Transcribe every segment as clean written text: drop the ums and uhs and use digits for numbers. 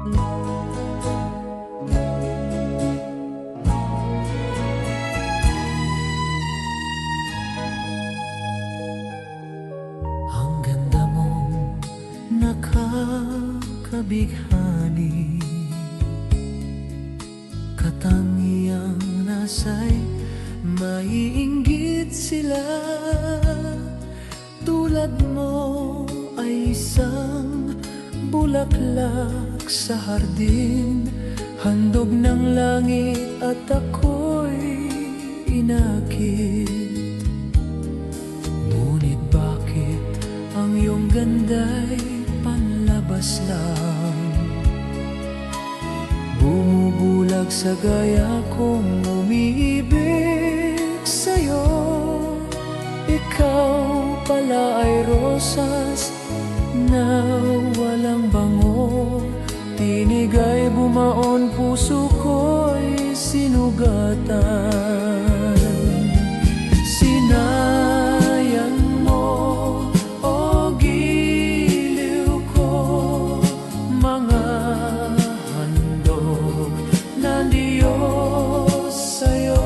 Ang ganda mong nakakabighani, katangiang nasa'y maiinggit sila. Tulad mo ay isang bulaklak sa hardin, handog ng langit at ako'y inakit. Ngunit bakit ang iyong ganda'y panlabas lang? Bumubulag sa gaya kong umiibig sa'yo. Ikaw pala ay rosas na walang bango, tinig ay bumaon, puso ko'y sinugatan. Sinayang mo, o giliw ko, mga handog ng Diyos sa'yo.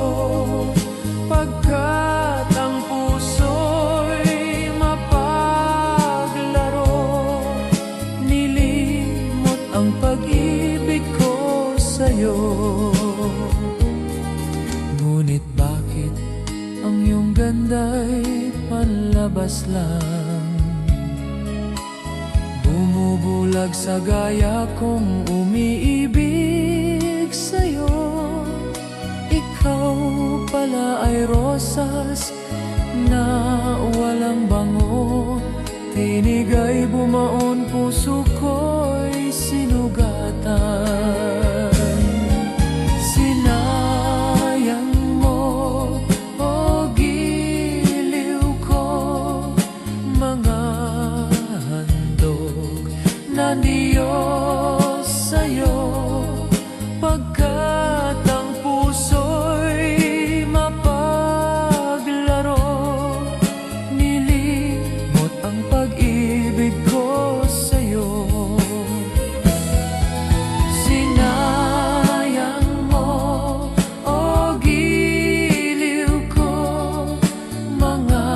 Pagkat ang puso'y mapaglaro, nilimot ang pag-ibig ko sa'yo. Ngunit bakit ang iyong ganda'y panlabas lang? Bumubulag sa gaya kong umiibig sa'yo. Ikaw pala ay rosas na walang bango, tinig ay bumaon, puso ko'y sinugatan. Sinayang mo, o giliw ko, mga handog ng Diyos sa'yo. Pagkat ang puso'y mapaglaro, nilimot ang pag-ibig ko sa'yo. Sinayang mo, o giliw ko, mga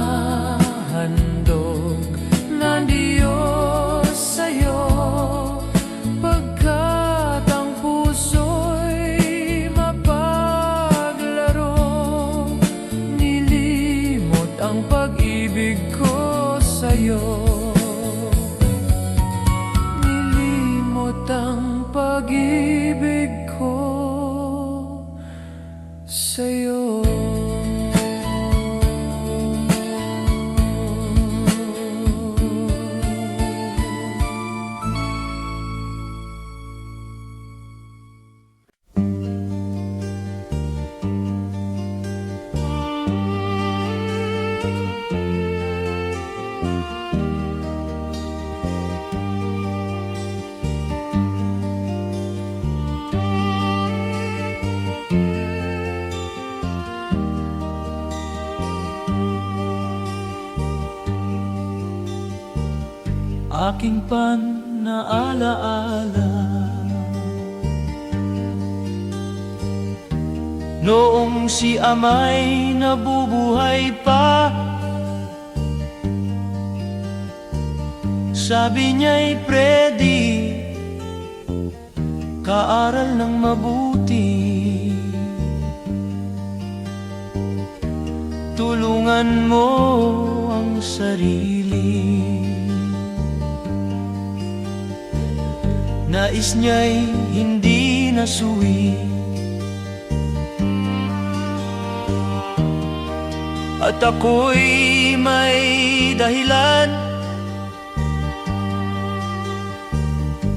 handog ng Diyos sa'yo. Pagkat ang puso'y mapaglaro, nilimot ang pag-ibig ko sa'yo. Nilimot ang pag-ibig ko sa'yo. Aking panaalaala, noong si ama'y nabubuhay pa, sabi niya'y Freddy, kaaral ng mabuti, tulungan mo ang sarili. Nais niya'y hindi nasuwi, at ako'y may dahilan.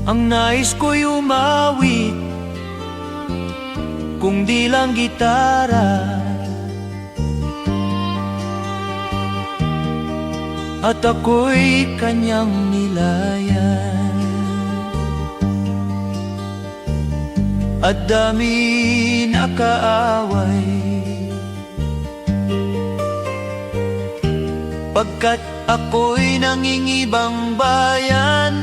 Ang nais ko'y umawit, kung di lang gitara, at ako'y kanyang nilayan. At dami na kaaway, pagkat ako'y nangingibang bayan.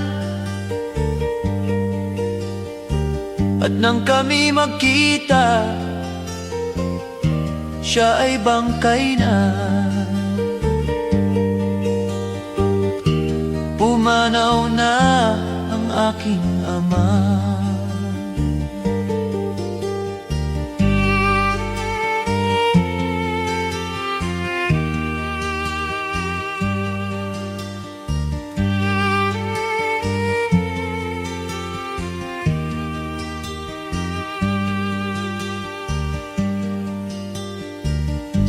At nang kami magkita, siya ay bangkay na. Pumanaw na ang aking ama.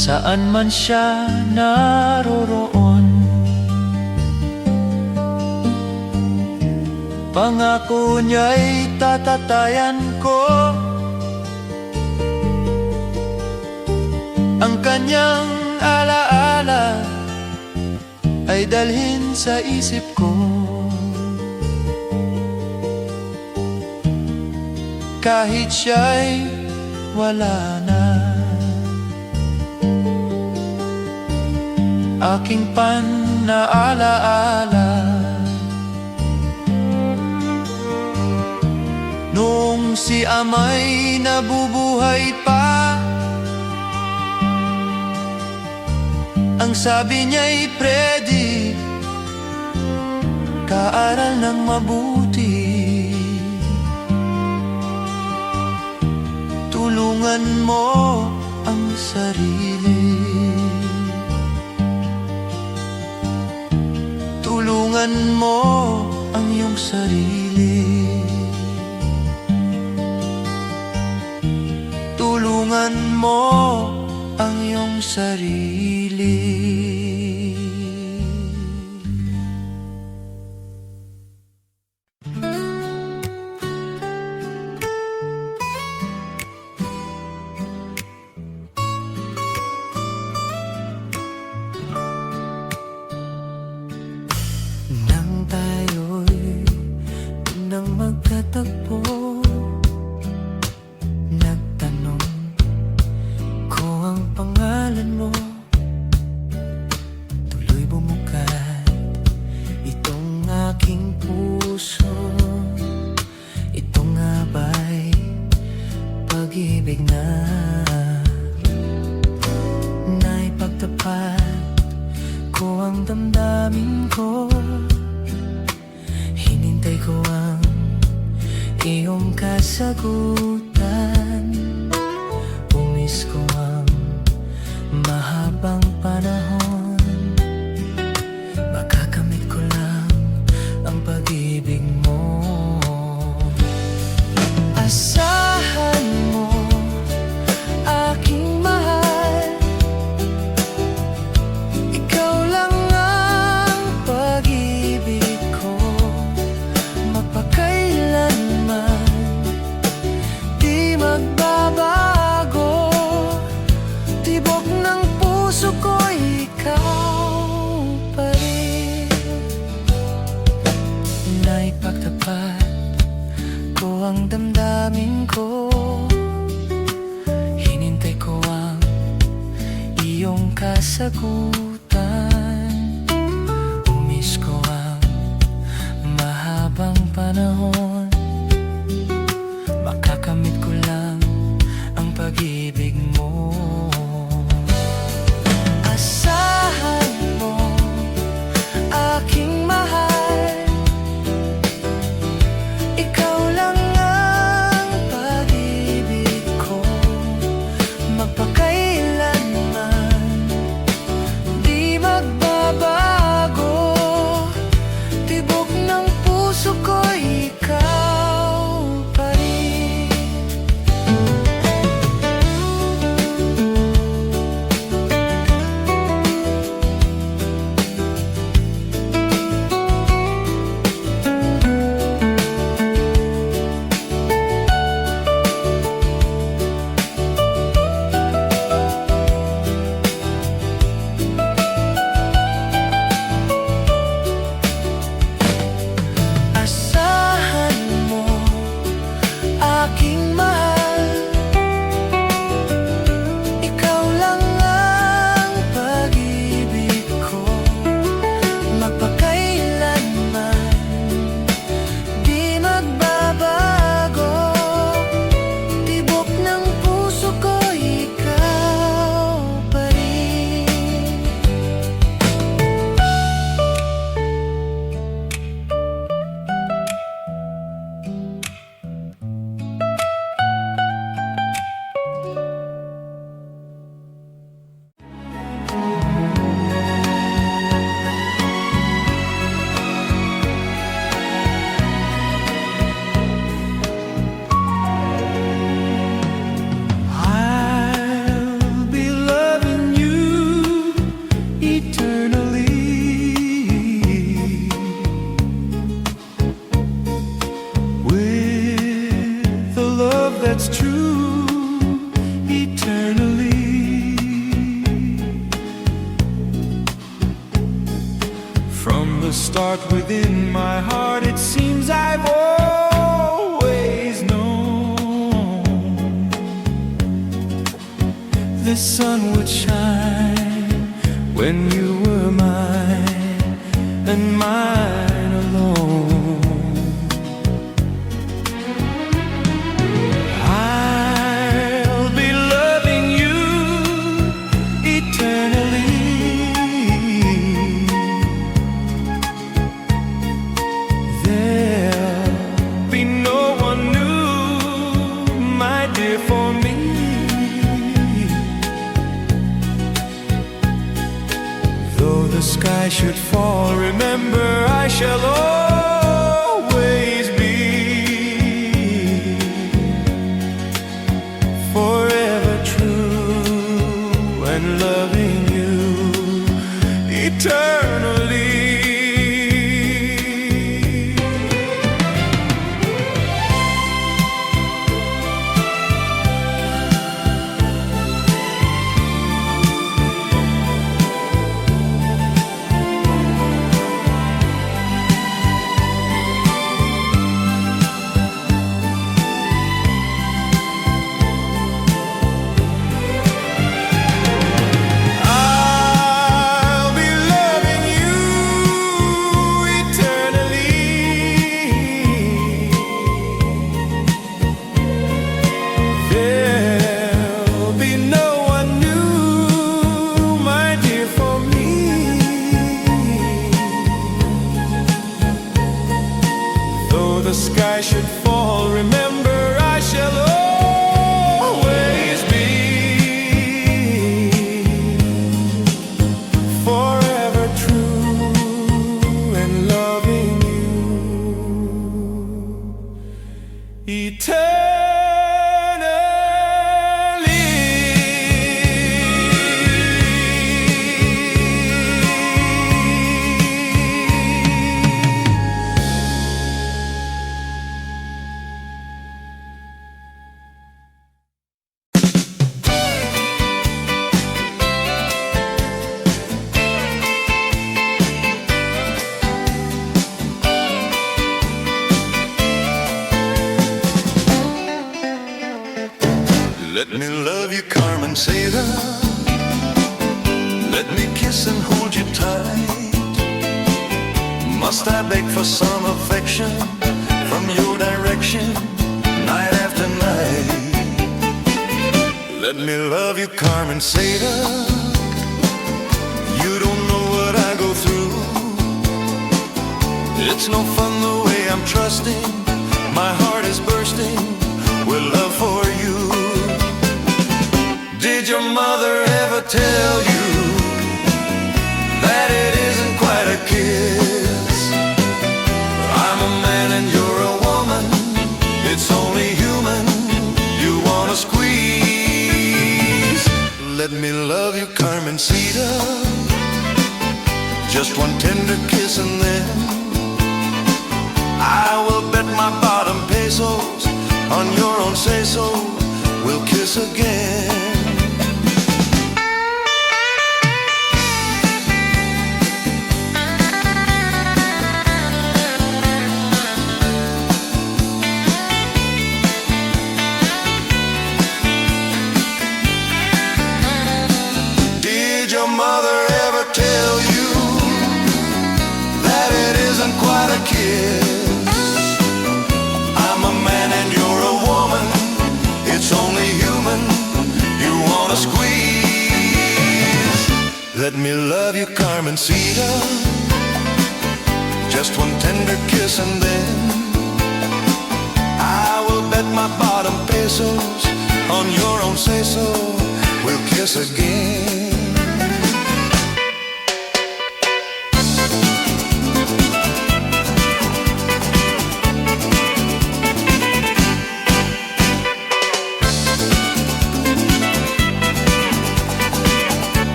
Saan man siya naroroon, pangako niya'y tatatayan ko. Ang kanyang alaala ay dalhin sa isip ko. Kahit siya'y wala na, aking panaalaala. Noong si ama'y nabubuhay pa, ang sabi niya'y, Freddy, kaaral ng mabuti. Tulungan mo ang sarili. Tulungan mo ang iyong sarili. Tulungan mo ang iyong sarili. Nang tayo'y unang magtatagpo, nagtanong ko ang pangalan mo. Tuloy bumukat itong aking puso. Ito nga ba'y pag-ibig na naipagtapat ko ang damdamin ko? Hinintay ko ang iyong kasagutan. Umis ko ang mahabang panahon. Makakamit ko lang ang pag-ibig mo. Asahan mo, aking mahal, ikaw lang ang pag-ibig ko. Mapakailanman di magbabago. Tibok ng puso ko, ikaw pa rin. Naipagtapat ko ang damdamin ko. Hinintay ko ang iyong kasagutan. Umis ko ang mahabang panahon. Makakamit ko lang ang pag-ibig mo. Asahan mo, aking mahal, ikaw lang ang pag-ibig ko. Magpakailanman it's true eternally. From the start within my heart, it seems I've always known the sun would shine when you were mine and mine alone. I'll be loving you eternally. For me, though the sky should fall, remember I shall always be forever true and loving you eternally. The sky should fall, remember I shall always be forever true and loving you eternally. Let me love you, Carmen Seda. Let me kiss and hold you tight. Must I beg for some affection from your direction, night after night? Let me love you, Carmen Seda. You don't know what I go through. It's no fun the way I'm trusting. My heart is bursting with love for you. Did your mother ever tell you that it isn't quite a kiss? I'm a man and you're a woman. It's only human. You wanna squeeze. Let me love you, Carmencita. Just one tender kiss and then I will bet my bottom pesos on your own say-so. We'll kiss again. Did your mother ever tell you that it isn't quite a kiss? I'm a man and you're a woman. It's only human. You wanna squeeze. Let me love you, Carmencita. Just one tender kiss and then I will bet my bottom pesos on your own say-so. We'll kiss again.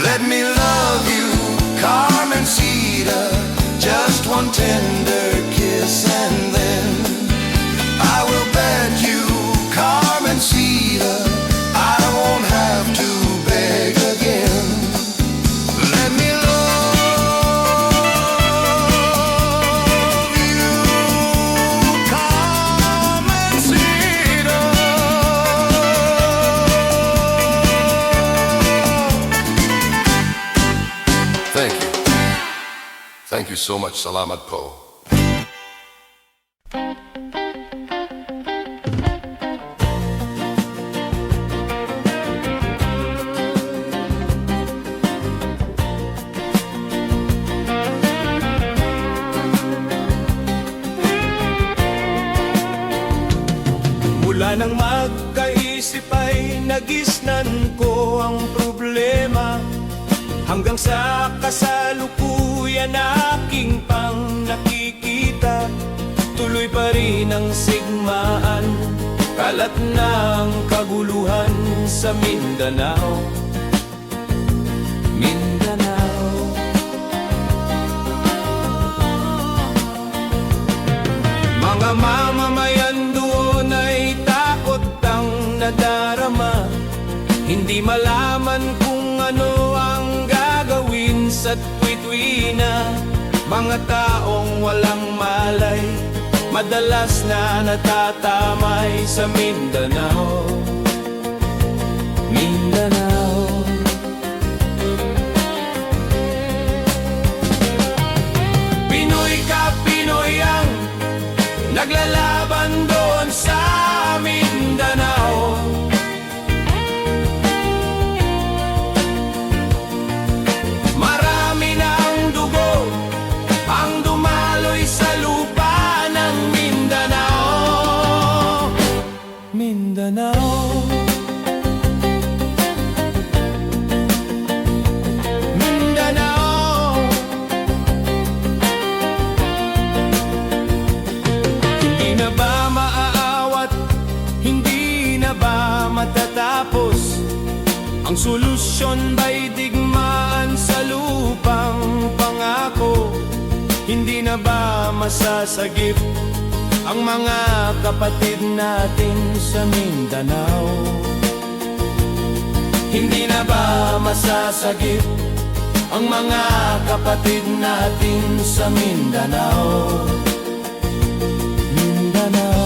Let me love you, Carmencita. Just one tender kiss and then Thank you so much. Salamat po. Mula nang magkaisip ay nagisnan ko ang problema, hanggang sa kasalukuyan aking pang nakikita. Tuloy pa rin ang sigmaan, kalat ng kaguluhan sa Mindanao. Mindanao. Mga mamamayan doon ay takot ang nadarama, hindi malaman kung ano ang gagawin sa tuwi-tuwi-na. Mga taong walang malay, madalas na natatamay sa Mindanao. Mindanao. Pinoy ka, Pinoy ang naglalaban doon sa Mindanao. Marami na ang dugo ang dumaloy sa lupa ng Mindanao. Mindanao. Mindanao. Hindi na ba maaawat? Hindi na ba matatapos? Ang solusyon ba'y digmaan sa lupang pangako? Hindi na ba masasagip ang mga kapatid natin sa Mindanao? Hindi na ba masasagip ang mga kapatid natin sa Mindanao? Mindanao.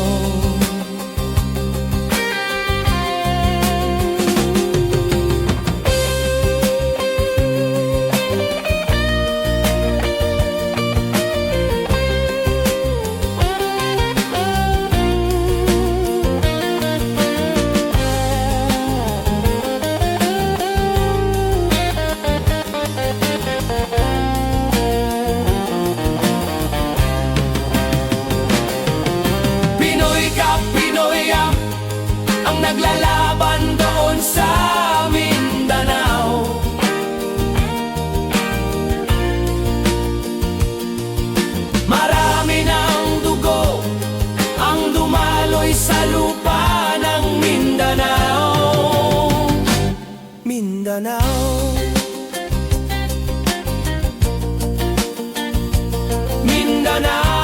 Naglalaban doon sa Mindanao. Marami ng dugo ang dumaloy sa lupa ng Mindanao. Mindanao. Mindanao.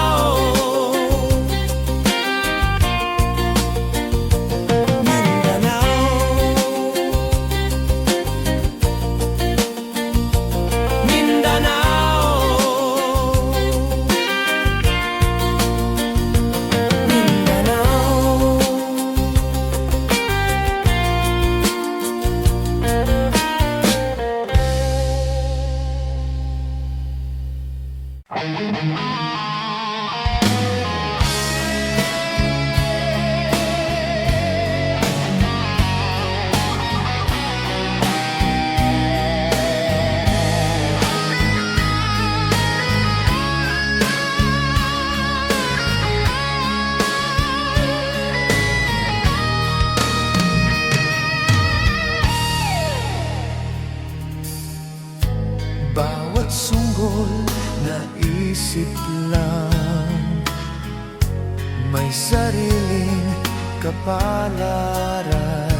Bawat sunggol na isip lang, may sariling kapalaran.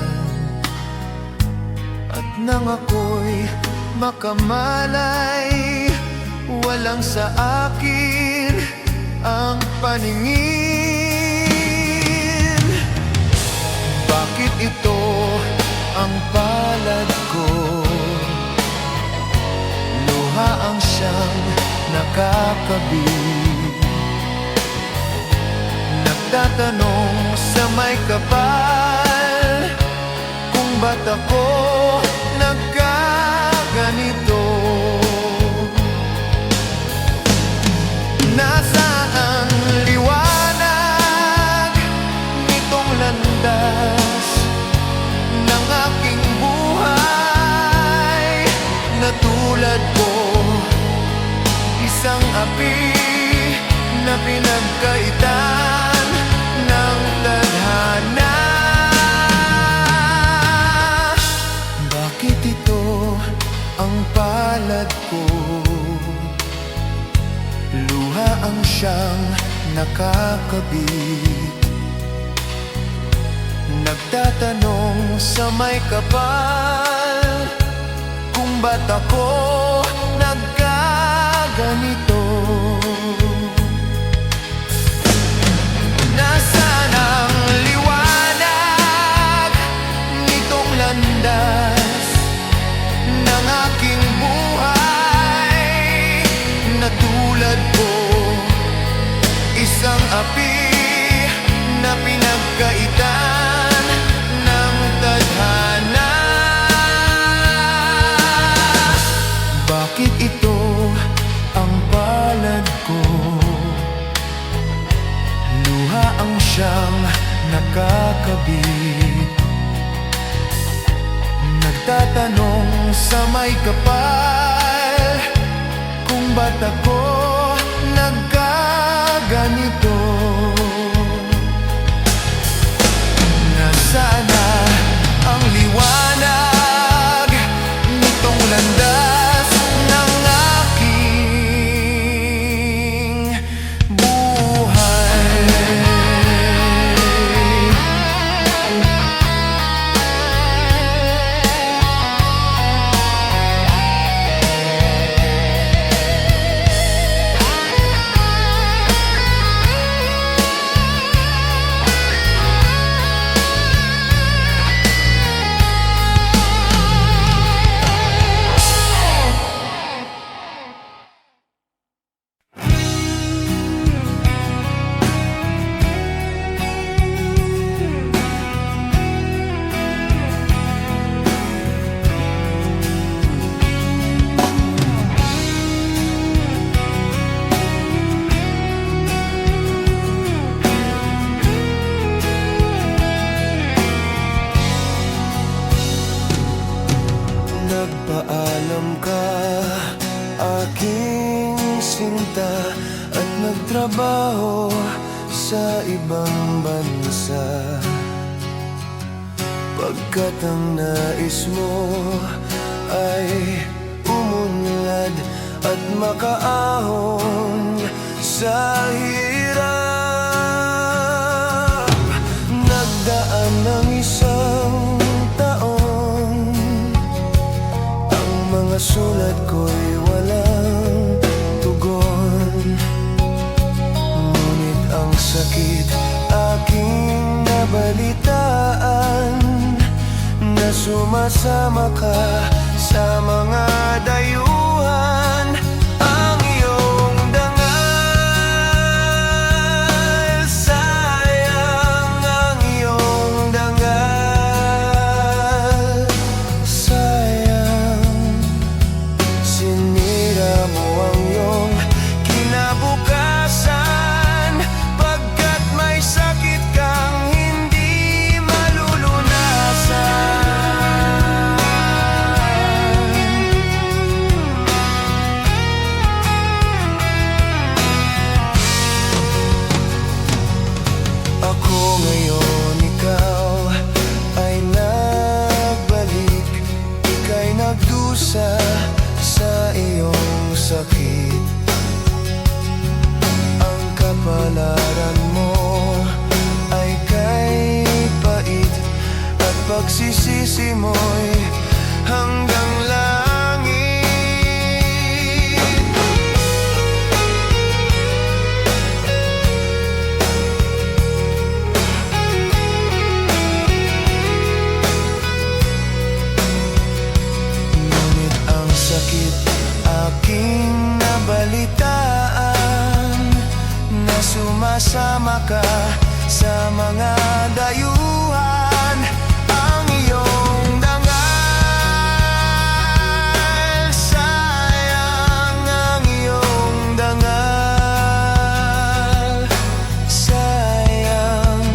At nang ako'y makamalay, walang sa akin ang paningin. Bakit ito ang palad ko? Ang siyang nakakabig. Nagtatanong sa may kapal kung ba't ako nagkaganito. api na pinagkaitan ng tadhana. Bakit ito ang palad ko? Luha ang siyang nakakabit, nagtatanong sa may kapal kung ba't ako nagkaganito. Nasaan ang liwanag nitong landas ng aking buhay na tulad ko, isang api na pinagkaitan ng tadhana. Bakit ito ang palad ko? Luha ang siyang nakakabit, nagtatanong sa may kapal kung ba't ako nagkaganito. Nasaan na ang liwanag nitong landas ng aking buhay? Nagpaalam ka, aking sinta, at nagtrabaho sa ibang bansa, pagkat ang nais mo ay umunlad at makaahon sa hirap. Nagdaan ng isang taon, ang mga sulat ko'y walang tugon, ngunit ang sakit aking nabalitaan, na sumasama ka sa mga dayuhan. Ang iyong dangal, sayang ang iyong dangal, sayang. Sinira mo ang iyong kinabukasan, pagkat may sakit kang hindi malulunasan. Ako ngayon, ikaw ay nagbalik, ika'y nagdusa sa iyong sakit. Ang kapalaran mo ay kay pait, at pagsisisi mo'y hanggang langit. Ngunit ang sakit aking nabalitaan, na sumasama ka sa mga dayuhan. Ang iyong dangal, sayang ang iyong dangal, sayang.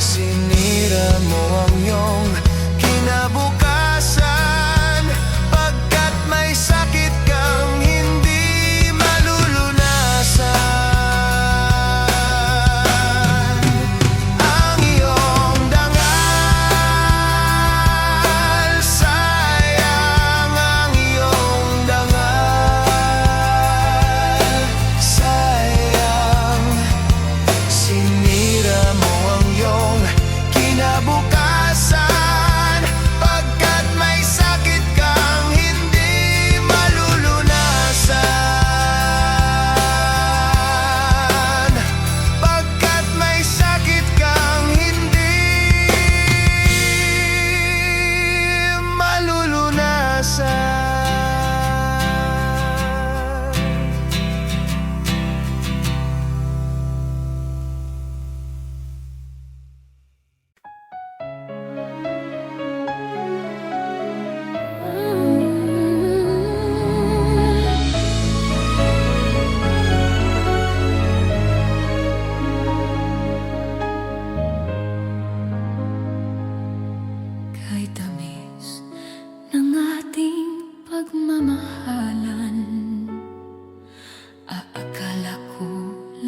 Sinira mo ang iyong kinabukasan, pagkat may sakit kang hindi malulunasan.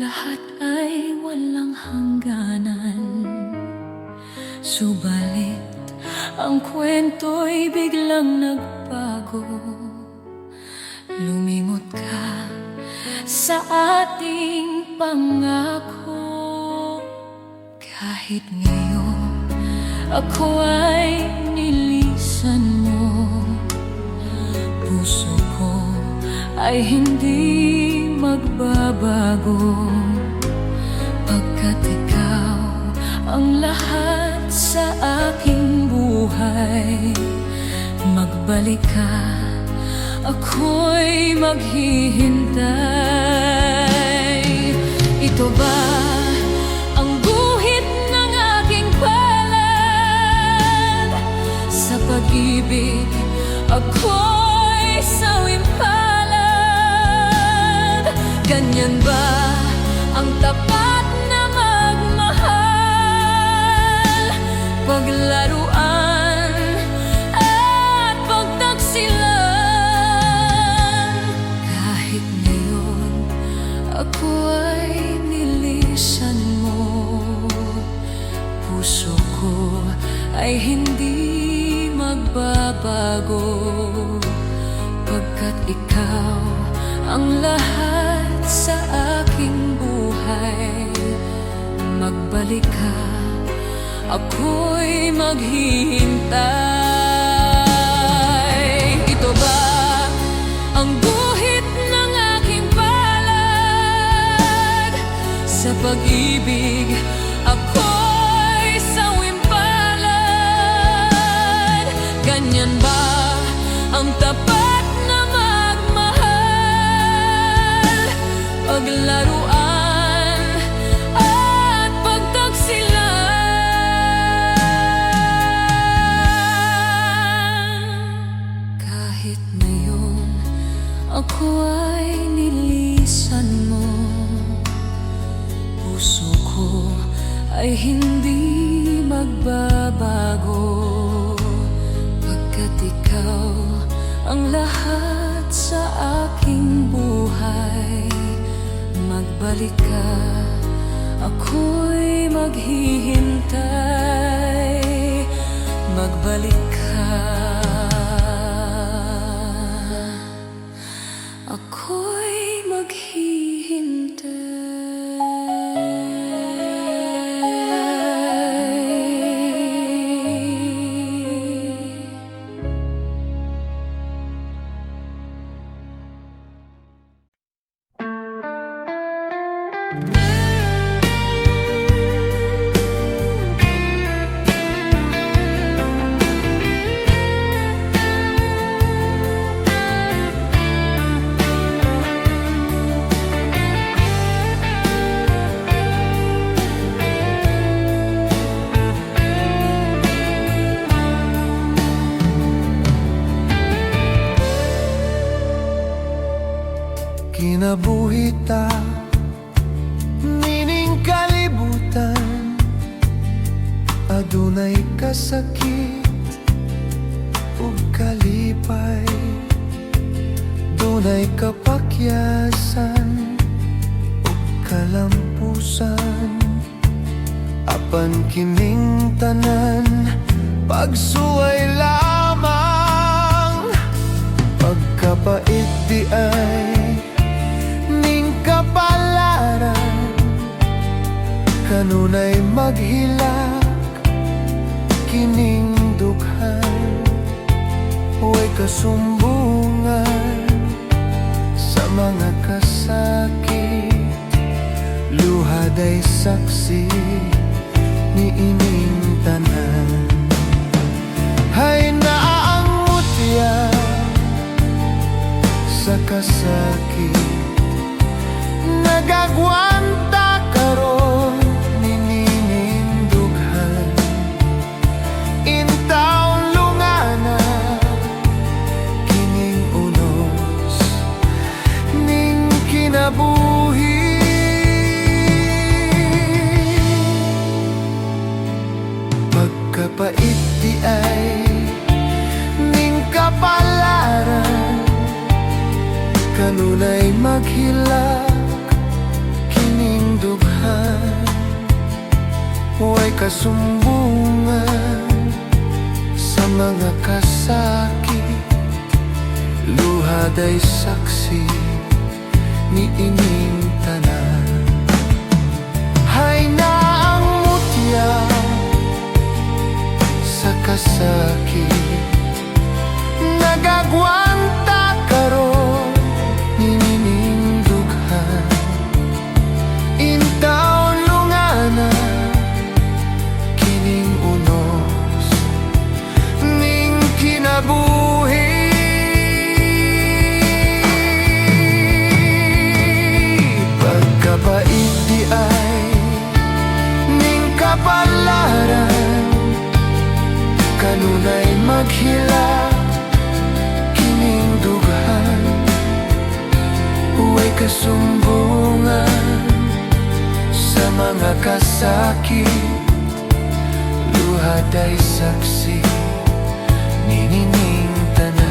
lahat ay walang hangganan. Subalit ang kwento'y biglang nagbago. Lumingot ka sa ating pangako. Kahit ngayon ako ay nilisan mo, puso ko ay hindi magbabago. Pagkat ikaw ang lahat sa aking buhay. Magbalik ka, ako'y maghihintay. Ito ba ang guhit ng aking palad? Sa pag-ibig ako'y sawing palad. Ganyan ba ang tapat na magmahal? Paglaruan at pagtaksilan. Kahit ngayon ako ay nilisan mo, puso ko ay hindi magbabago. Pagkat ikaw ang lahat sa aking buhay. Magbalik ka, ako'y maghihintay. Ito ba ang guhit ng aking palad? Sa pag-ibig ako'y sawing palad. Ganyan ba ang tapat na magmahal? Paglaruan at pagtaksilan. Kahit ngayon ako ay nilisan mo, puso ko ay hindi magbabago. Pagkat ikaw ang lahat sa aking buhay. Magbalik ka, ako'y maghihintay. Magbalik ka, ako'y maghihintay. Kinabuhita, nining kalibutan, adunay kasakit ug kalipay, dunay kapakyasan ug kalampusan. Apan kining tanan pagsuway lamang, pagkapait di ay ning kapalaran. Kanunay maghilak kining dughan, huway kasumbungan sa mga kasakit. Luhaday saksi ni ining tanan. Hay naaang mutya sa kasakit, nagagwanta karon nining dughan. Intaw lungana kining unos ning kinabuhi. Pagkapait di ay ning kanunay maghilak kining kasumbungan sa mga kasakit, luha day saksi ni ining tanan. Hay na ang mutya sa kasakit, nagagwanta karon ni nining dughan. Intaon lungana kining unos ning kinabuhi. Pagkabait di ay ning kapalaran, kanunay maghila kining dughan. Huway kasumbungan sa mga kasakit, luha day saksi ni nining tanan.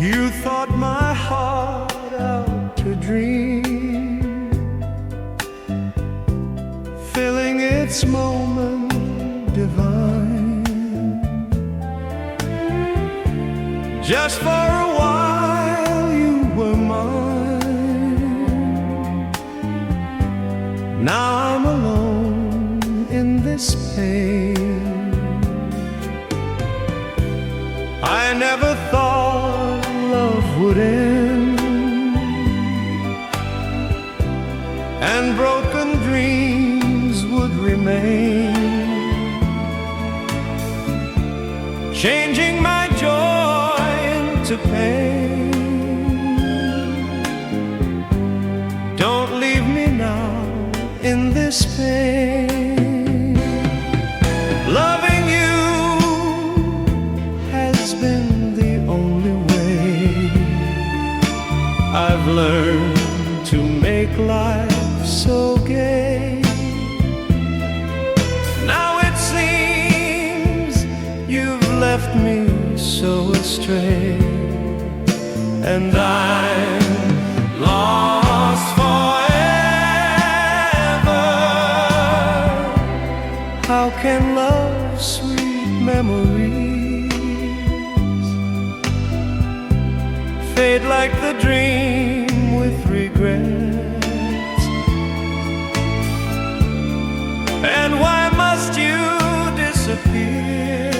You thought my heart out to dream, filling its moment divine. Just for a while you were mine. Now I'm alone in this pain. I never thought love would end, and broken dreams would remain, changing my joy into pain. Don't leave me now in this pain. Loving you has been the only way I've learned to make life so gay. Now it seems you've left me so astray, and I'm lost forever. How can love's sweet memories fade like the dream with regrets? And why must you disappear,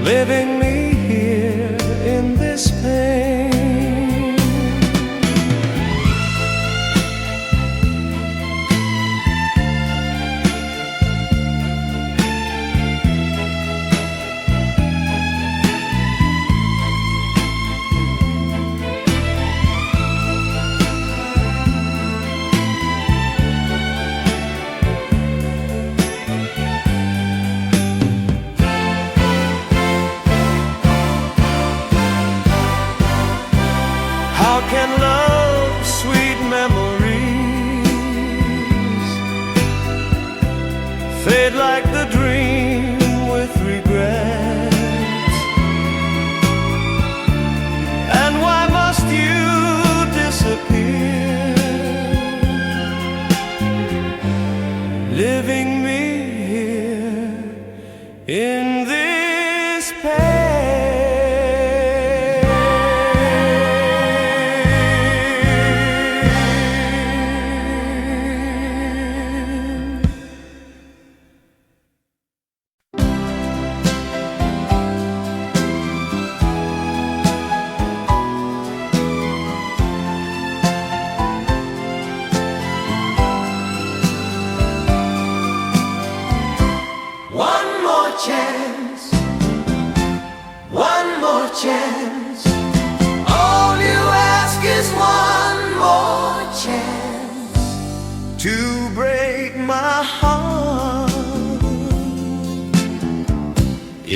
leaving me here in this pain?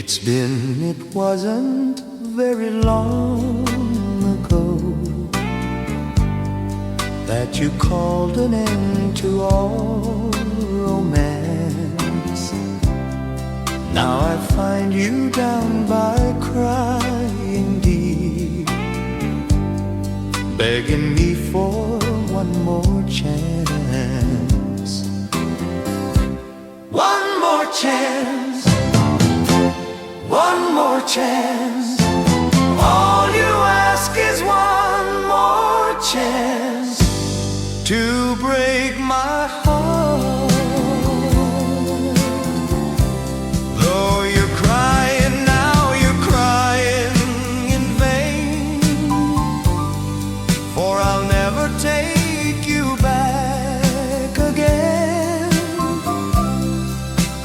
It wasn't very long ago that you called an end to all romance. Now I find you down by crying deep, begging me for one more chance. One more chance, one more chance. All you ask is one more chance to break my heart. Though you're crying now, you're crying in vain, for I'll never take you back again.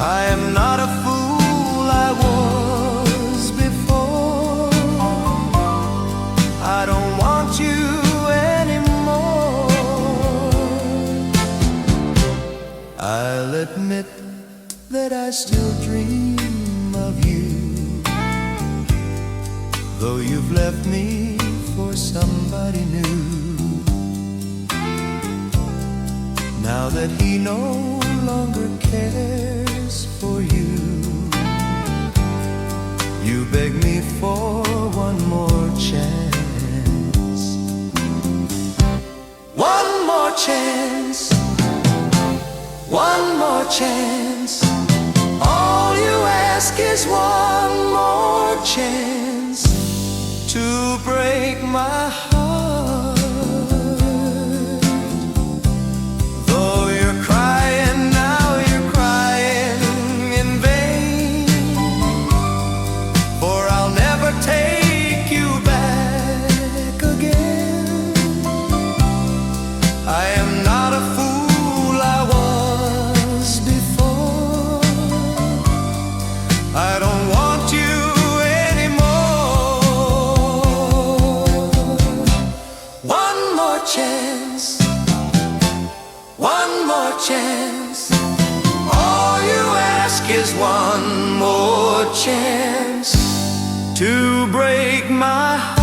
I am not a fool I was before. I don't want you anymore. I'll admit that I still dream of you, though you've left me for somebody new. Now that he no longer cares for you, you beg me for one more chance. One more chance, one more chance. All you ask is one more chance to break my heart. Though you're crying now, you're crying in vain, for I'll never take you back again. I am not a fool I was before. I don't want you anymore. One more chance, one more chance. All you ask is one more chance to break my heart.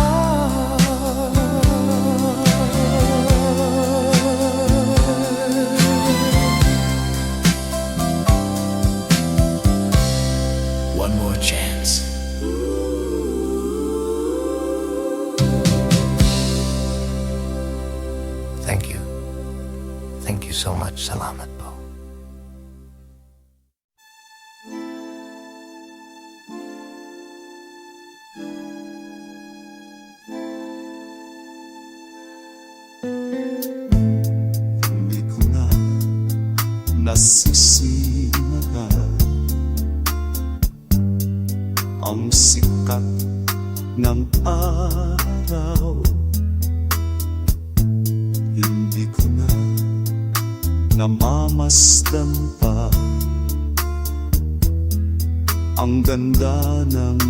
One more chance. Thank you. Thank you so much. Salamat po. Hindi ko na nasisinahan ang sikat ng araw. Hindi ko na namamasdan pa ang ganda ng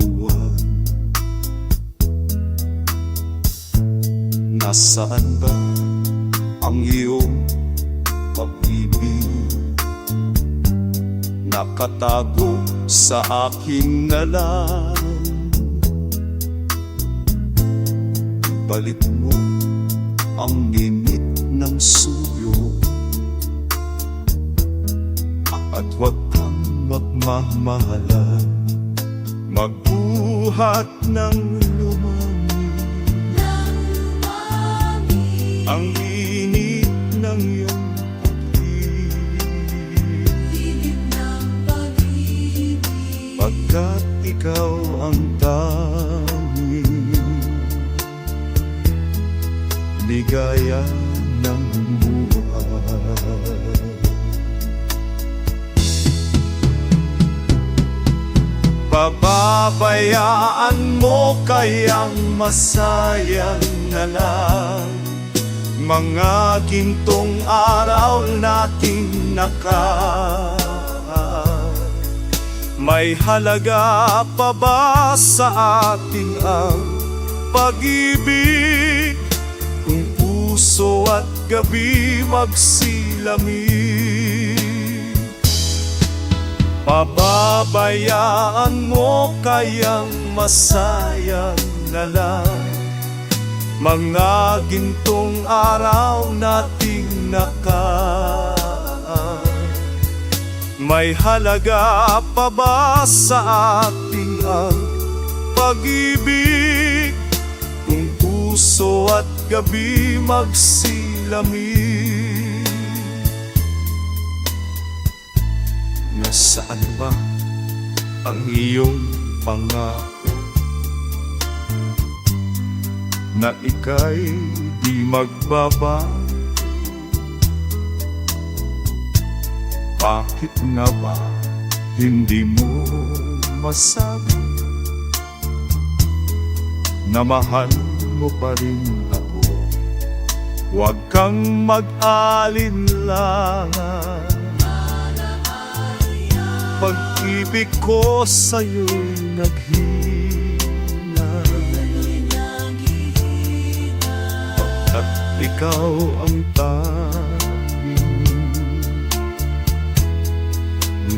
buwan. Nasaan ba ang iyong pag-ibig? Nakatago sa aking ngalan. Balik mo ang init ng suyo, at huwag kang magmamahalan. Magbuhat ng lumamig ang init ng iyong pag-ibig, pagkat ikaw ang tanging ligaya ng buhay. Pababayaan mo kayang masayang na lang mga gintong araw nating nakaraan. May halaga pa ba sa ating ang pag-ibig? Kung puso at gabi magsilamig, Pababayaan mo kayang masayang na lang mga gintong araw nating nakaan. May halaga pa ba sa ating ang pag-ibig kung puso at gabi magsilamig? Nasaan ba ang iyong pangako na ika'y di magbabago? Bakit nga ba hindi mo masabi na mahal mo pa rin ako? Huwag kang mag-alinlangan, pag-ibig ko sa'yo'y naghina, at ikaw ang tanging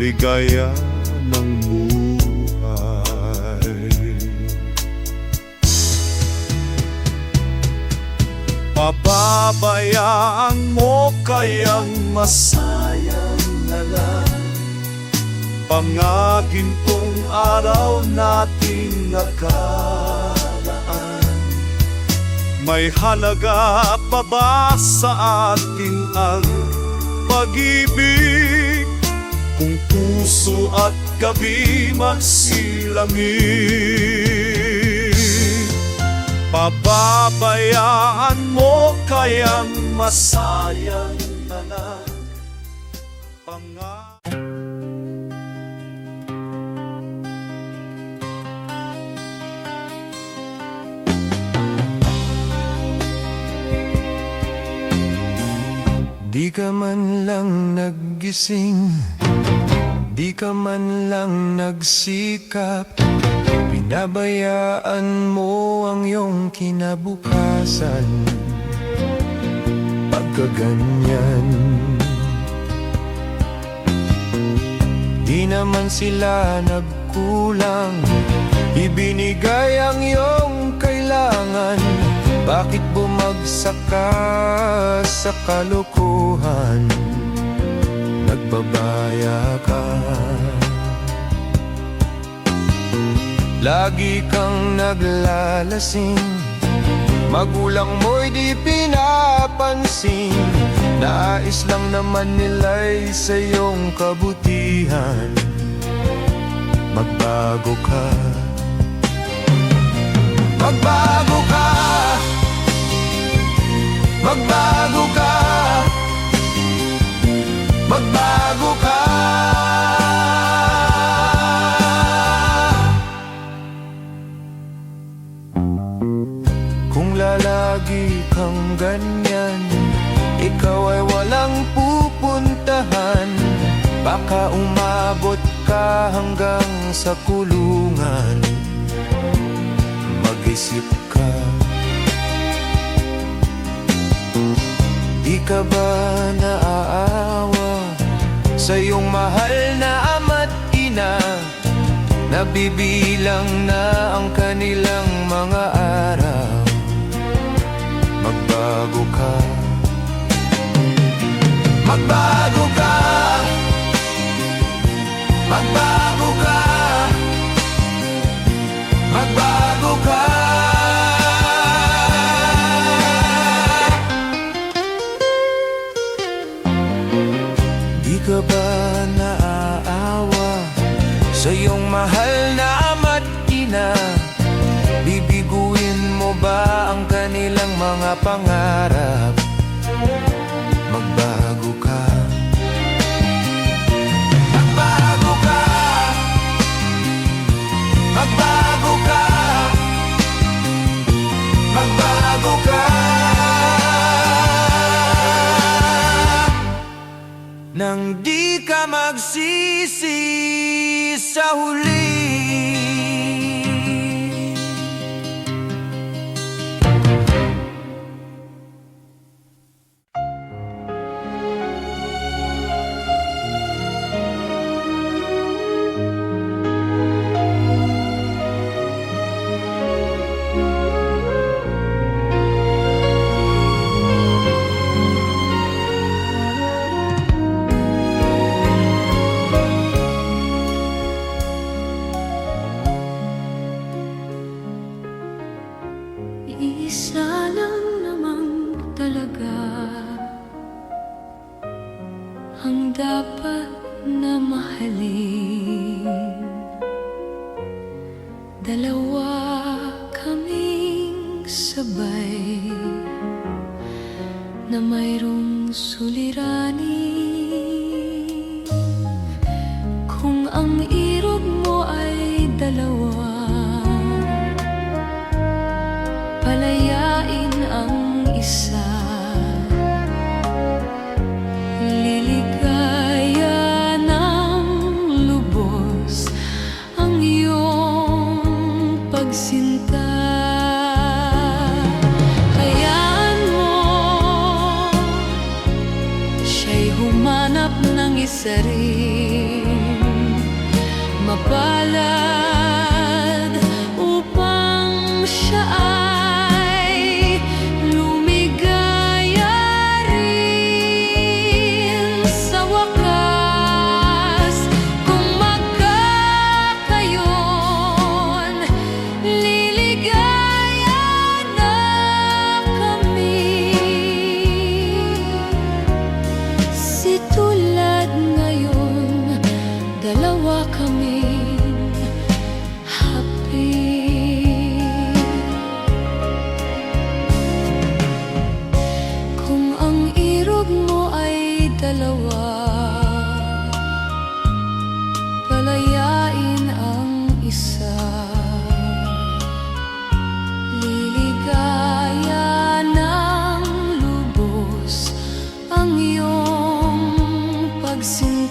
ligaya ng buhay. Pababayaan mo kayang masayang na lang mga gintong araw nating nakaraan. May halaga pa ba sa ating ang pag-ibig kung puso at gabi magsilamig? Pababayaan mo kayang masayang na lang Di ka man lang naggising, di ka man lang nagsikap, pinabayaan mo ang iyong kinabukasan. Pagkaganyan, di naman sila nagkulang, ibinigay ang iyong kailangan. Bakit bumagsak ka sa kalokohan? Nagbabaya ka, lagi kang naglalasing, magulang mo'y di pinapansin. Nais lang naman nila'y sa iyong kabutihan. Magbago ka, magbago ka, magbago ka, magbago ka. Kung lalagi kang ganyan, ikaw ay walang pupuntahan. Baka umabot ka hanggang sa kulungan. Mag-isip ka, di ka ba naaawa sa iyong mahal na ama't ina? Nabibilang na ang kanilang mga araw. Magbago ka, magbago ka, magbago ka, magbago ka. Di ka ba naaawa sa iyong mahal na ama't ina? Bibiguin mo ba ang kanilang mga pangarap? Magbago ka, magbago ka, magbago ka, magbago ka. Nang di ka magsisi sa huli. isa lang naman talaga ang dapat na mahalin. Dalawa kaming sabay na mayroong suliranin. Kung ang irog mo ay dalawa, palayain ang isa. Liligaya ng lubos ang iyong pagsinta. Hayaan mo siya'y humanap ng isa rin mapalad upang siya ay lumigaya rin sa wakas. Kung magkakayon, liligaya na kami. Si tulad ngayon, dalawa kaming happy. Kung ang irog mo ay dalawa, palayain ang isa. Liligaya ng lubos ang iyong pagsinta.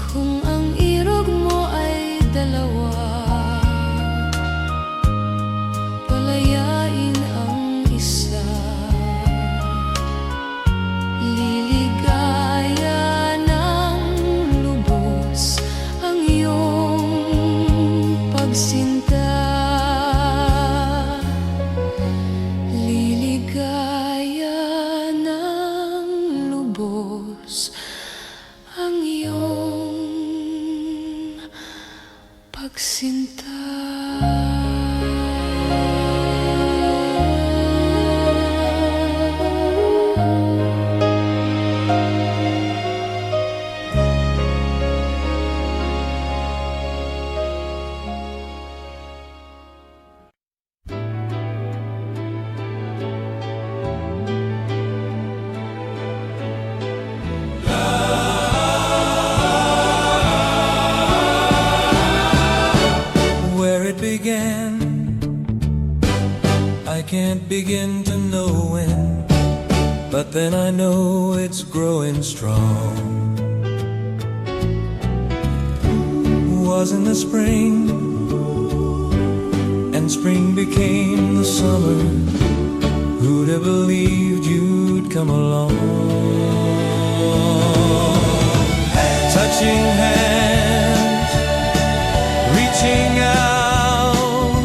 Kung ang irog mo ay dalawa, palayain ang isa. Liligaya ng lubos ang iyong pagsinta. Liligaya ng lubos ang iyong pagsinta. Where it began, I can't begin to know when, but then I know it's growing strong. Was in the spring, and spring became the summer. Who'd have believed you'd come along? Touching hands, reaching out,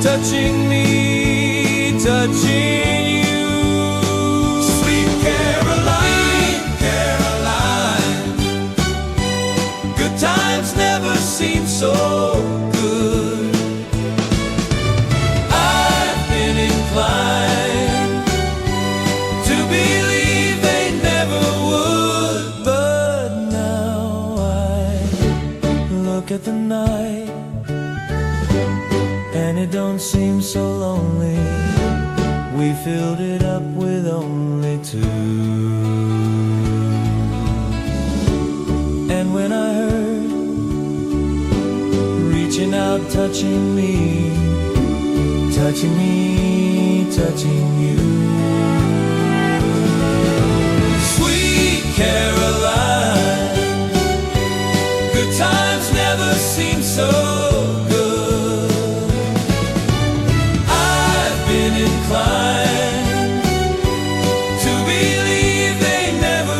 touching me, touching you. Sweet Caroline, Caroline, good times never seem so good. I've been inclined to believe they never would, but now I look at the night and it don't seem so lonely. We filled it up with only two. And when I heard reaching out, touching me, touching me, touching you. Sweet Caroline, good times never seem so good. I've been inclined to believe they never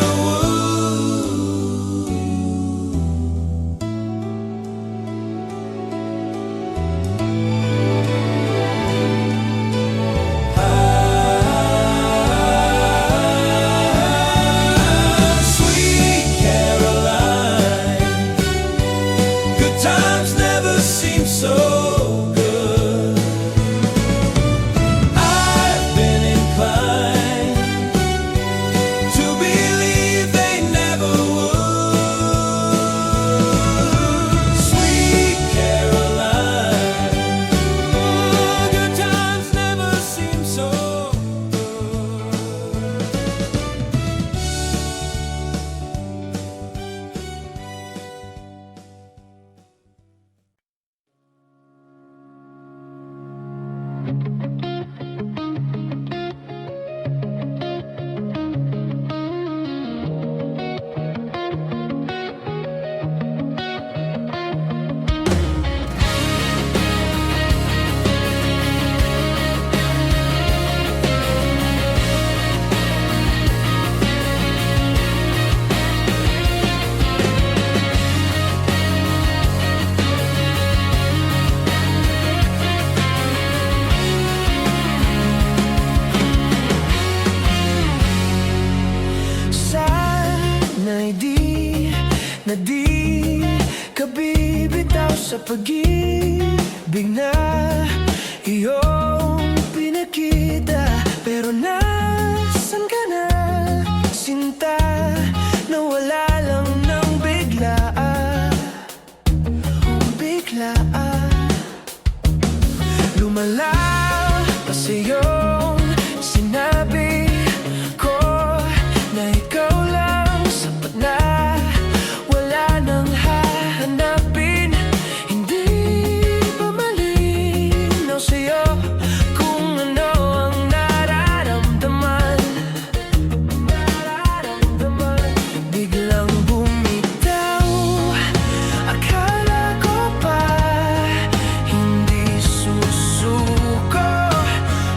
na di ka bibitaw sa pag-ibig na iyong pinakita. Pero nasan ka na, sinta, nawala lang ng biglaan. Lumalaw pa sa'yong sinabi ko na ikaw lang sapat na, wala nang hahanapin. Hindi ba malinaw sa'yo kung ano ang nararamdaman? Biglang bumitaw, akala ko pa hindi susuko,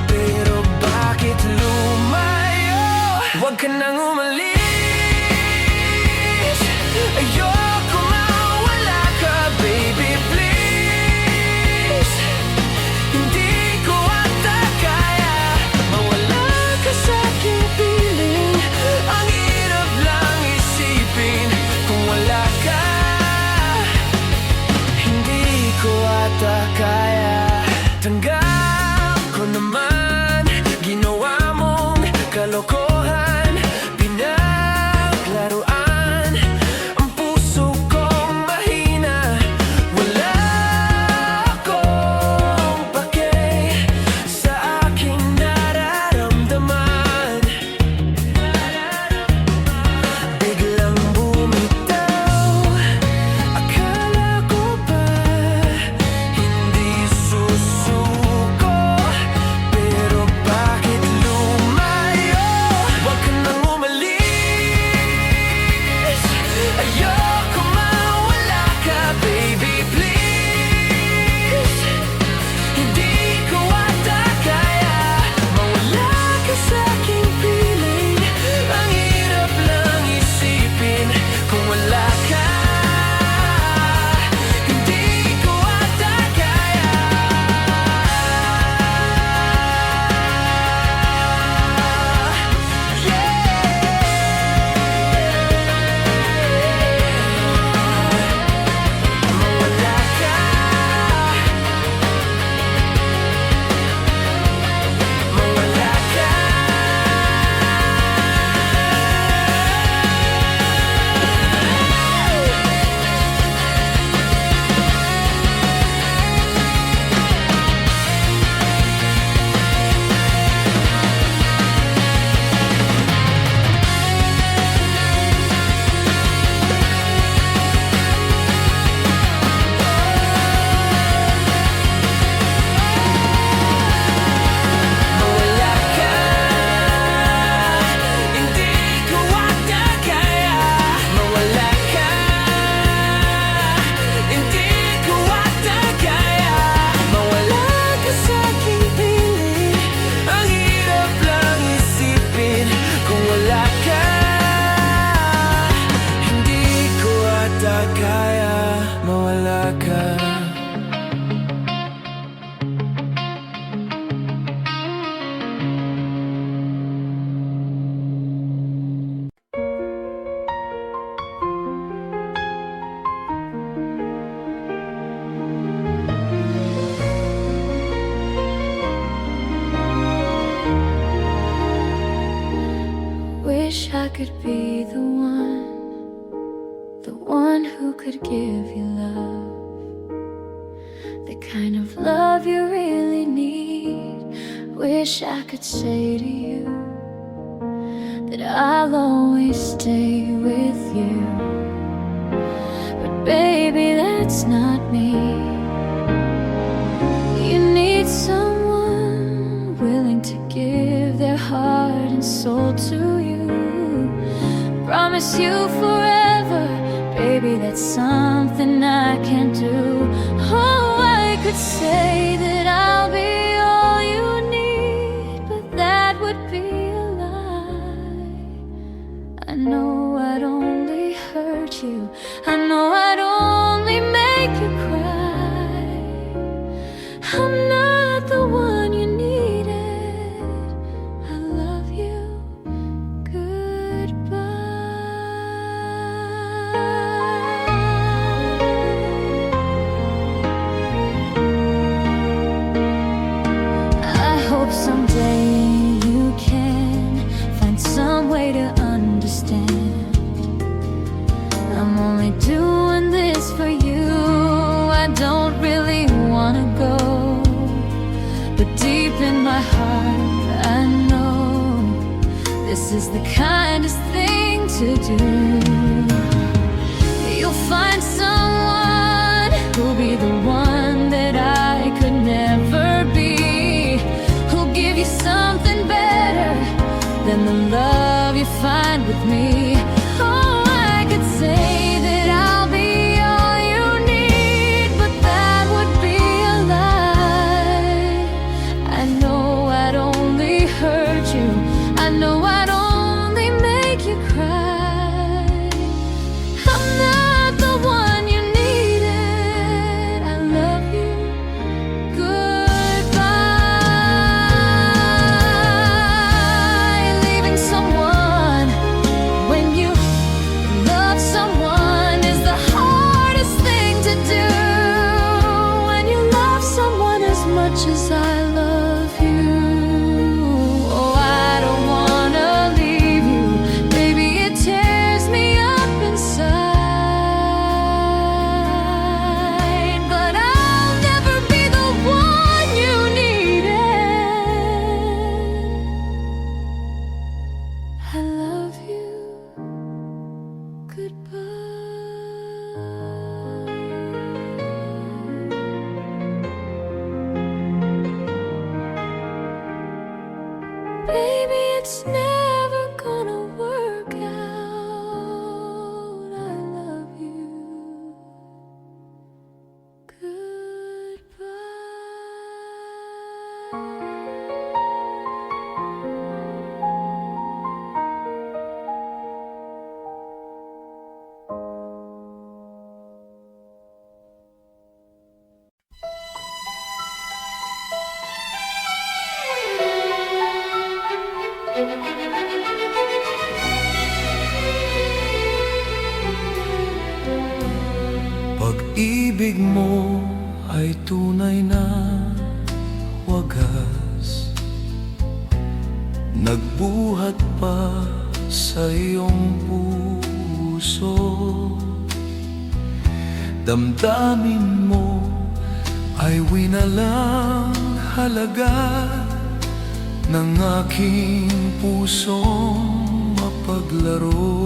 pero bakit lumayo? Huwag ka nang umalis, ayoko mawala ka, baby, please. Hindi ko ata kaya mawala ka sa aking piling. Ang hirap lang isipin kung wala ka. Hindi ko ata kaya. Tanggap ko naman ginawa mong kalokohan, pinaglaruan ang puso kong mahina. Wala akong pake sa aking nararamdaman. Biglang bumitaw, akala ko ba hindi susuko, pero bakit lumayo? Huwag ka nang umalis, ayoko mawala ka, baby, please. Hindi ko ata kaya mawala ka sa aking piling. Ang hirap lang isipin kung wala ka. Hindi ko ata kaya. Mawala ka. Mawala ka. Mawala ka. Hindi ko ata kaya. Mawala ka. Hindi ko ata kaya mawala ka sa aking piling. Ang hirap lang isipin kung wala ka. Hindi ko ata kaya mawala ka. Wish I could be the one who could give you love, the kind of love you really need. Wish I could say to you that I'll always stay with you, but baby, that's not me. You need someone willing to give their heart and soul to you. Promise you forever, baby, that's something I can't do. Oh, I could say that I'll be all you need, but that would be a lie. I know I'd only hurt you, I know I'd only make you cry. I'm not the one you needed. I love you. Goodbye. This is the kindest thing to do. You'll find someone who'll be the one that I could never be, who'll give you something better than the love you find with me. Oh, I could say that I'll be all you need, but that would be a lie. I know I'd only hurt you. I know I'd only make you cry. I'm not the one you needed. I love you. Goodbye. Leaving someone when you love someone is the hardest thing to do. When you love someone as much as I love you. Oh, I don't wanna leave you. Baby, it tears me up inside. But I'll never be the one you needed. I love you. Goodbye. Baby, it's never gonna work out. I love you. Pag-ibig mo ay tunay na wagas, nagbuhat pa sa iyong puso. Damdamin mo ay winalang halaga ng aking pusong mapaglaro.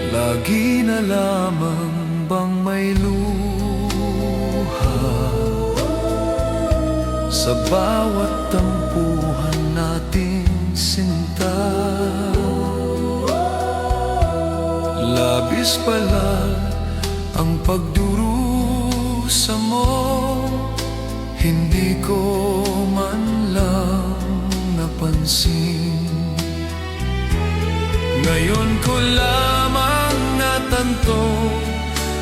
Lagi na lamang bang may luha sa bawat tampuhan nating sinta? Labis pala ang pagdurusa mo, hindi ko man lang napansin. Ngayon ko lamang natanto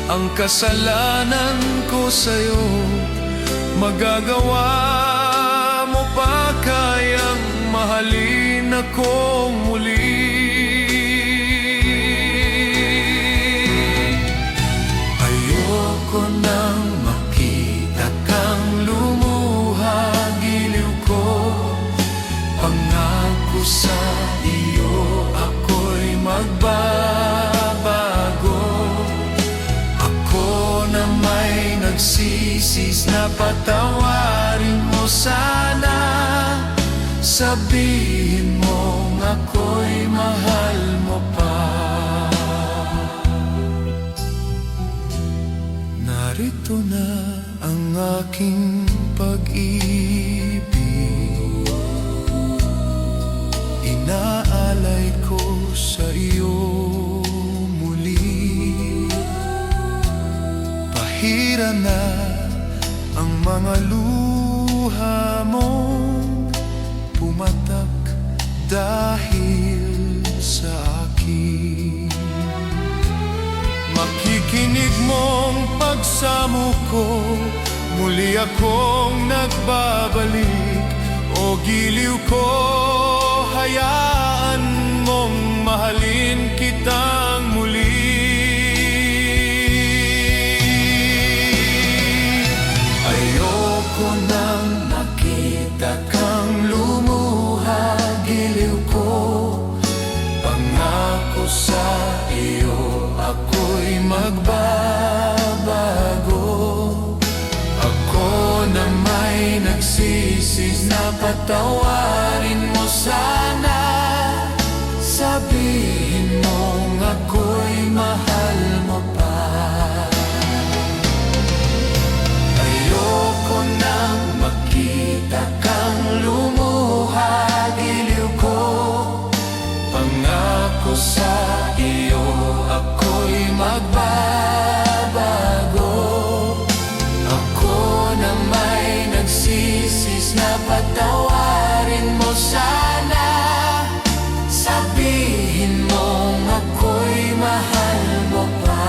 ang kasalanan ko sa'yo. Magagawa mo pa kayang mahalin akong muli? Ayoko nang makita kang lumuha, giliw ko. Pangako sa iyo ako'y magbabago. Ako na may nagsisis na patawarin mo sana. Sabihin mong ako'y mahal mo pa. Narito na ang aking pag-ibig, inaalay ko sa iyo muli. Pahira na ang mga luha mo, pumatak dahil sa akin. Makikinig mong pagsamo ko, muli akong nagbabalik. O giliw ko, hayaan mong mahalin kitang muli. Ayoko nang makita kang lumuha, giliw ko. Pangako sa iyo ako'y magbabago. Ako na may nagsisisi na patawarin mo sana. Sabihin mong ako'y mahal mo pa. Ayoko nang makita kang lumuha, giliw ko. Pangako sa iyo, ako'y magbabago. Ako na may nagsisis na patawarin mo sana. Sabihin mong ako'y mahal mo pa.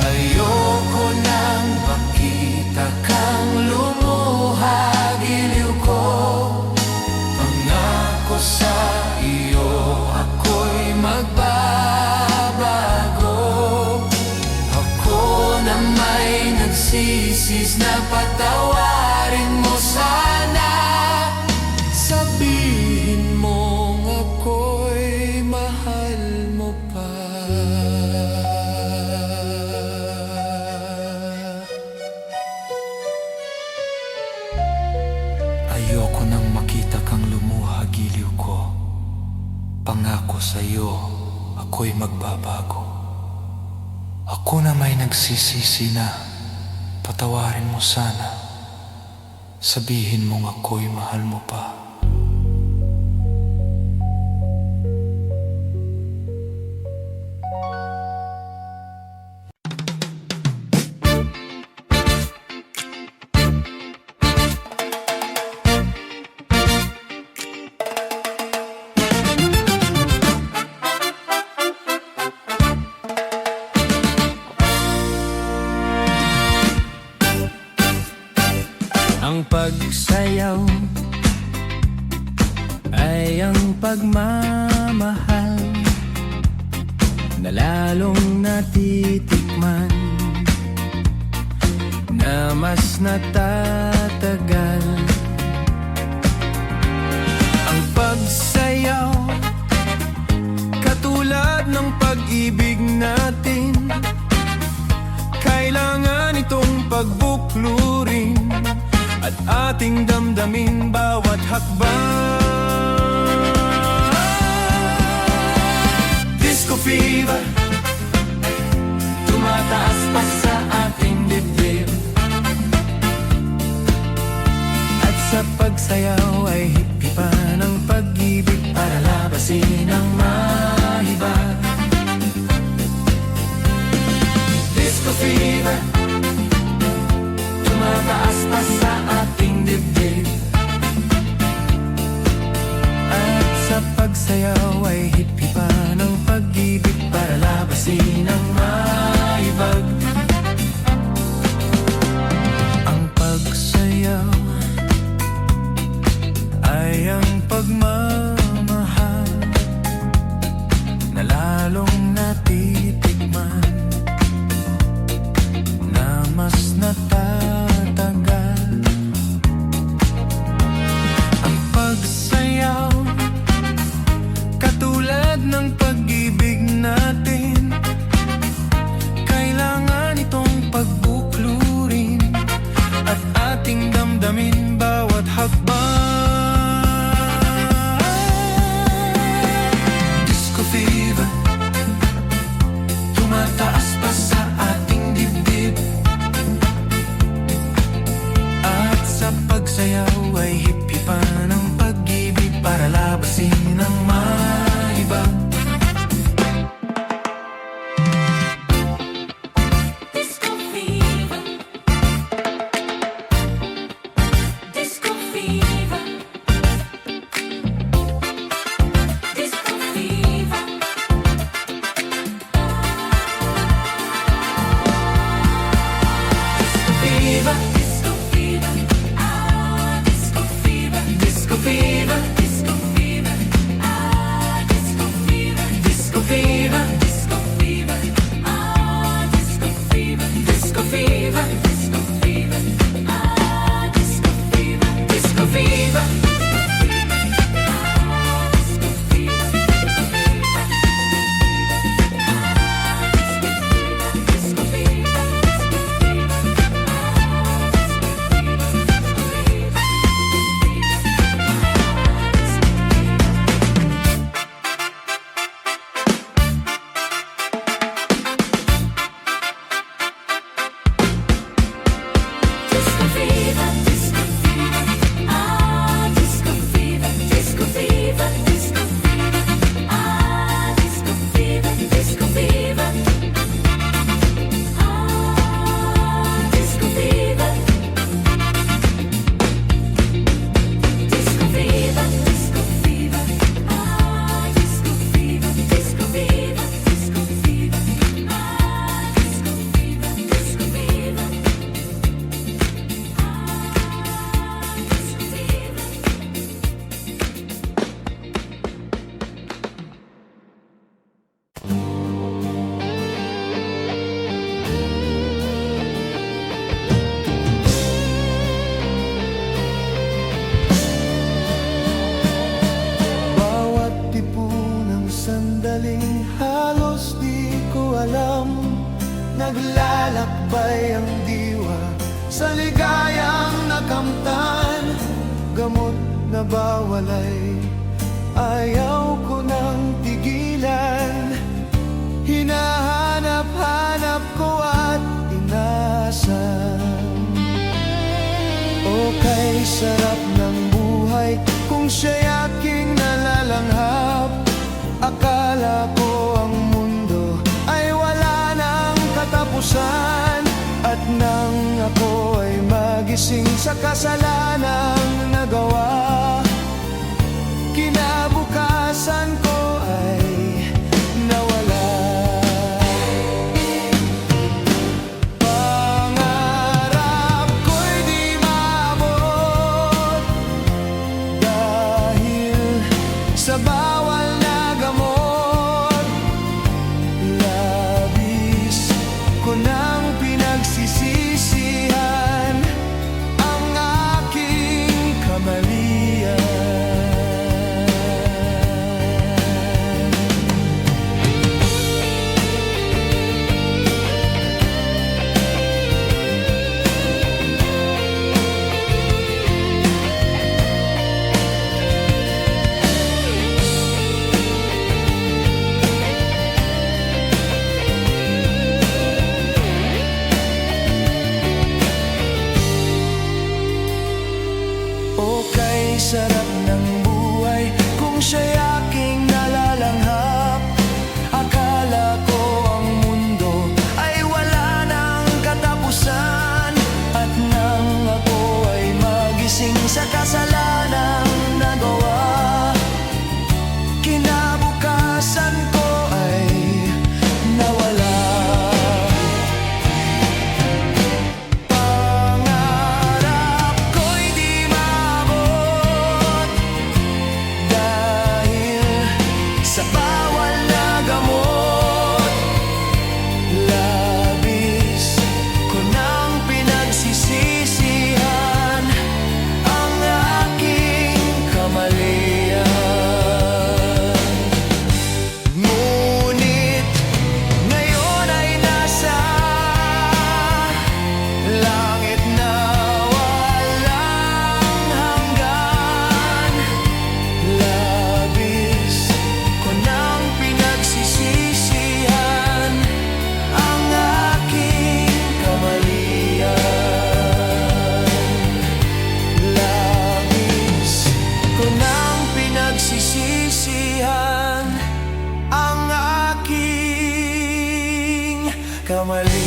Ayoko nang makita kang lumuha, giliw ko. Pangako sa iyo, ako'y magbabago. Ako na may nagsisis na patawarin mo sana. Sabihin mong ako'y mahal mo pa. Ayoko nang makita kang lumuha, giliw ko. Pangako sa'yo, ako'y magbabago. Ako na may nagsisisi na, patawarin mo sana. Sabihin mong ako'y mahal mo pa. Ang pagsayaw ay ang pagmamahal na lalong natitikman, na mas natatagal. Ang pagsayaw katulad ng pag-ibig natin, kailangan itong pagbuklurin at ating damdamin bawat hakbang. Disco fever, tumataas pa sa ating dibdib. At sa pagsayaw ay hipi pa ng pag-ibig para labasin ang mahibag. Disco fever, tumataas pa sa ating dibdib. At sa pagsayaw ay hipi pa ng pag-ibig para labasin ang mahibag. Ang pagsayaw ay ang pagmamahal na lalong natitikman, na mas natatagal. Ang pagsayaw katulad ng pag-ibig natin, kailangan itong pagbuklurin at ating damdamin bawat hakbang. Disco fever, tumataas pa sa ating dibdib. At sa pagsayaw ay hipi pa ng pag-ibig para labasin ang mahibag. Disco fever, disco fever, disco fever. Disco fever, disco fever, ah, disco fever. naglalakbay ang diwa sa ligayang nakamtan. Gamot na bawalay, ayaw ko nang tigilan. Hinahanap-hanap ko at inasan. O kay sarap ng buhay kung siya'y aking nalalanghap. Akala ko ang mundo ay wala nang katapusan. At nang ako ay magising sa kasalanang nagawa, kinabukasan ko ay nawala. Pangarap ko'y di maabot dahil sa bawal na gamot. Labis ko nang pinagsisisihan ang aking kamalian. O kay sarap ng buhay kung siya'y aking nalalanghap. Akala ko ang mundo ay wala nang katapusan. At nang ako ay magising sa kasalanang nagawa, kinabukasan ko ay nawala. Pangarap ko'y di maabot dahil sa bawal na gamot. Labis ko nang pinagsisisihan ang aking kamalian. Ngunit ngayon ay nasa langit na walang hanggan. Labis ko nang pinagsisisihan ang aking kamalian. Labis ko nang pinagsisisihan ang aking kamalian.